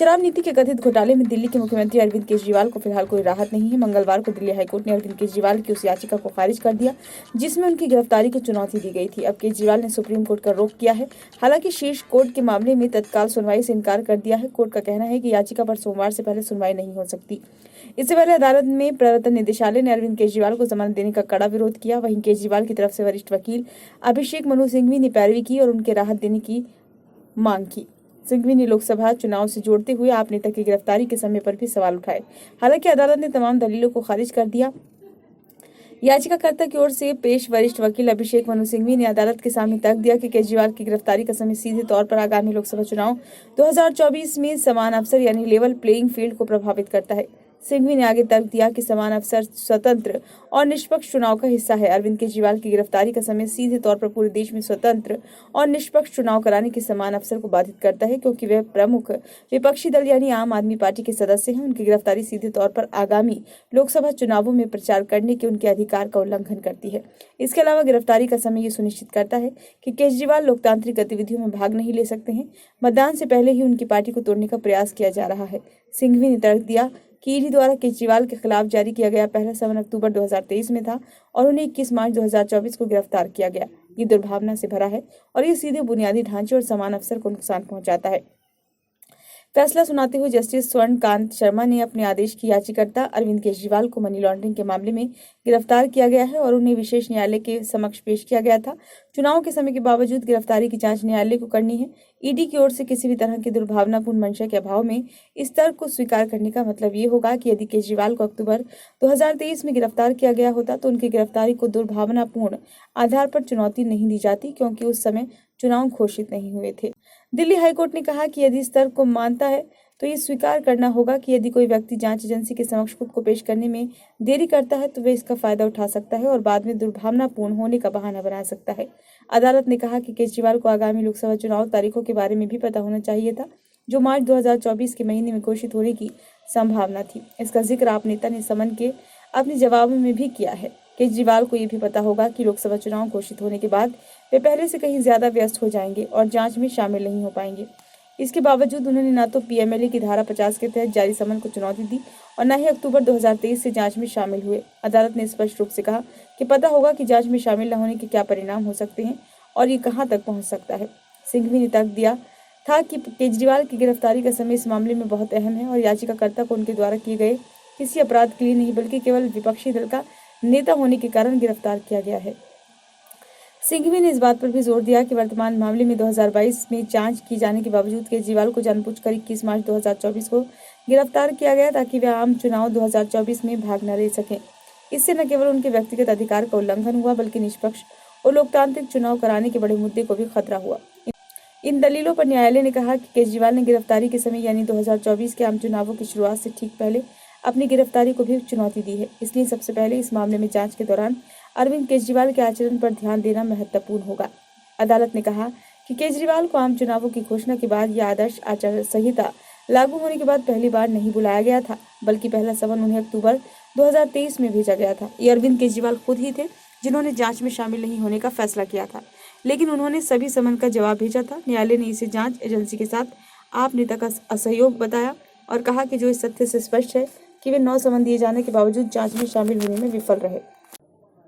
शराब नीति के कथित घोटाले में दिल्ली के मुख्यमंत्री अरविंद केजरीवाल को फिलहाल कोई राहत नहीं है। मंगलवार को दिल्ली हाईकोर्ट ने अरविंद केजरीवाल की उस याचिका को खारिज कर दिया जिसमें उनकी गिरफ्तारी को चुनौती दी गई थी। अब केजरीवाल ने सुप्रीम कोर्ट का रुख किया है। हालांकि शीर्ष कोर्ट के मामले में तत्काल सुनवाई से इनकार कर दिया है। कोर्ट का कहना है कि याचिका पर सोमवार से पहले सुनवाई नहीं हो सकती। इससे पहले अदालत में प्रवर्तन निदेशालय ने अरविंद केजरीवाल को जमानत देने का कड़ा विरोध किया। वहीं केजरीवाल की तरफ से वरिष्ठ वकील अभिषेक मनु सिंघवी ने पैरवी की और उनके राहत देने की मांग की। सिंघवी ने लोकसभा चुनाव से जोड़ते हुए आप नेता की गिरफ्तारी के समय पर भी सवाल उठाए। हालांकि अदालत ने तमाम दलीलों को खारिज कर दिया। याचिकाकर्ता की ओर से पेश वरिष्ठ वकील अभिषेक मनु सिंघवी ने अदालत के सामने तर्क दिया कि केजरीवाल की गिरफ्तारी का समय सीधे तौर पर आगामी लोकसभा चुनाव 2024 में समान अवसर यानी लेवल प्लेइंग फील्ड को प्रभावित करता है। सिंघवी ने आगे तर्क दिया कि समान अवसर स्वतंत्र और निष्पक्ष चुनाव का हिस्सा है। अरविंद केजरीवाल की गिरफ्तारी का समय सीधे तौर पर पूरे देश में स्वतंत्र और निष्पक्ष चुनाव कराने के समान अवसर को बाधित करता है, क्योंकि वे प्रमुख विपक्षी दल यानी आम आदमी पार्टी के सदस्य हैं। उनकी गिरफ्तारी सीधे तौर पर आगामी लोकसभा चुनावों में प्रचार करने के उनके अधिकार का उल्लंघन करती है। इसके अलावा गिरफ्तारी का समय ये सुनिश्चित करता है कि केजरीवाल लोकतांत्रिक गतिविधियों में भाग नहीं ले सकते हैं। मतदान से पहले ही उनकी पार्टी को तोड़ने का प्रयास किया जा रहा है। सिंघवी ने तर्क दिया कि ईडी द्वारा केजरीवाल के खिलाफ जारी किया गया पहला समन अक्टूबर 2023 में था और उन्हें 21 मार्च 2024 को गिरफ्तार किया गया। ये दुर्भावना से भरा है और ये सीधे बुनियादी ढांचे और समान अवसर को नुकसान पहुंचाता है। फैसला सुनाते हुए जस्टिस स्वर्णकांत शर्मा ने अपने आदेश की याचिकाकर्ता अरविंद केजरीवाल को मनी लॉन्ड्रिंग के मामले में गिरफ्तार किया गया है और उन्हें विशेष न्यायालय के समक्ष पेश किया गया था। चुनाव के समय के बावजूद गिरफ्तारी की जांच न्यायालय को करनी है। ईडी की ओर से किसी भी तरह की दुर्भावनापूर्ण मंशा के अभाव में इस तर्क को स्वीकार करने का मतलब ये होगा कि यदि केजरीवाल को अक्टूबर 2023 में गिरफ्तार किया गया होता तो उनकी गिरफ्तारी को दुर्भावनापूर्ण आधार पर चुनौती नहीं दी जाती, क्योंकि उस समय चुनाव घोषित नहीं हुए थे। दिल्ली हाईकोर्ट ने कहा कि यदि इस तर्क को मानता है तो ये स्वीकार करना होगा कि यदि कोई व्यक्ति जांच एजेंसी के समक्ष खुद को पेश करने में देरी करता है तो वे इसका फायदा उठा सकता है और बाद में दुर्भावनापूर्ण होने का बहाना बना सकता है। अदालत ने कहा कि केजरीवाल को आगामी लोकसभा चुनाव तारीखों के बारे में भी पता होना चाहिए था, जो मार्च 2024 के महीने में घोषित होने की संभावना थी। इसका जिक्र आप नेता ने समन के अपने जवाबों में भी किया है। केजरीवाल को ये भी पता होगा कि लोकसभा चुनाव घोषित होने के बाद वे पहले से कहीं ज्यादा व्यस्त हो जाएंगे और जांच में शामिल नहीं हो पाएंगे। इसके बावजूद उन्होंने न तो पीएमएलए की धारा 50 के तहत जारी समन को चुनौती दी और न ही अक्टूबर 2023 से जांच में शामिल हुए। अदालत ने स्पष्ट रूप से कहा कि पता होगा कि जांच में शामिल न होने के क्या परिणाम हो सकते हैं और ये कहां तक पहुंच सकता है। सिंघवी ने तर्क दिया था कि केजरीवाल की गिरफ्तारी का समय इस मामले में बहुत अहम है और याचिकाकर्ता को उनके द्वारा किए गए किसी अपराध के लिए नहीं बल्कि केवल विपक्षी दल का नेता होने के कारण गिरफ्तार किया गया है। सिंघवी ने इस बात पर भी जोर दिया कि वर्तमान मामले में 2022 में जांच की जाने के बावजूद केजरीवाल को जानबूझकर 21 मार्च 2024 को गिरफ्तार किया गया ताकि वे आम चुनाव 2024 में भाग न ले सकें। इससे न केवल उनके व्यक्तिगत अधिकार का उल्लंघन हुआ बल्कि निष्पक्ष और लोकतांत्रिक चुनाव कराने के बड़े मुद्दे को भी खतरा हुआ। इन दलीलों पर न्यायालय ने कहा कि केजरीवाल ने गिरफ्तारी के समय यानी 2024 के आम चुनावों की शुरुआत से ठीक पहले अपनी गिरफ्तारी को भी चुनौती दी है। इसलिए सबसे पहले इस मामले में जांच के दौरान अरविंद केजरीवाल के आचरण पर ध्यान देना महत्वपूर्ण होगा। अदालत ने कहा कि केजरीवाल को आम चुनावों की घोषणा के बाद यह आदर्श आचार संहिता लागू होने के बाद पहली बार नहीं बुलाया गया था, बल्कि पहला समन उन्हें अक्टूबर 2023 में भेजा गया था। ये अरविंद केजरीवाल खुद ही थे जिन्होंने जांच में शामिल नहीं होने का फैसला किया था, लेकिन उन्होंने सभी समन का जवाब भेजा था। न्यायालय ने इसे जांच एजेंसी के साथ आप नेता का असहयोग बताया और कहा कि जो इस तथ्य से स्पष्ट है कि वे 9 समन दिए जाने के बावजूद जांच में शामिल होने में विफल रहे।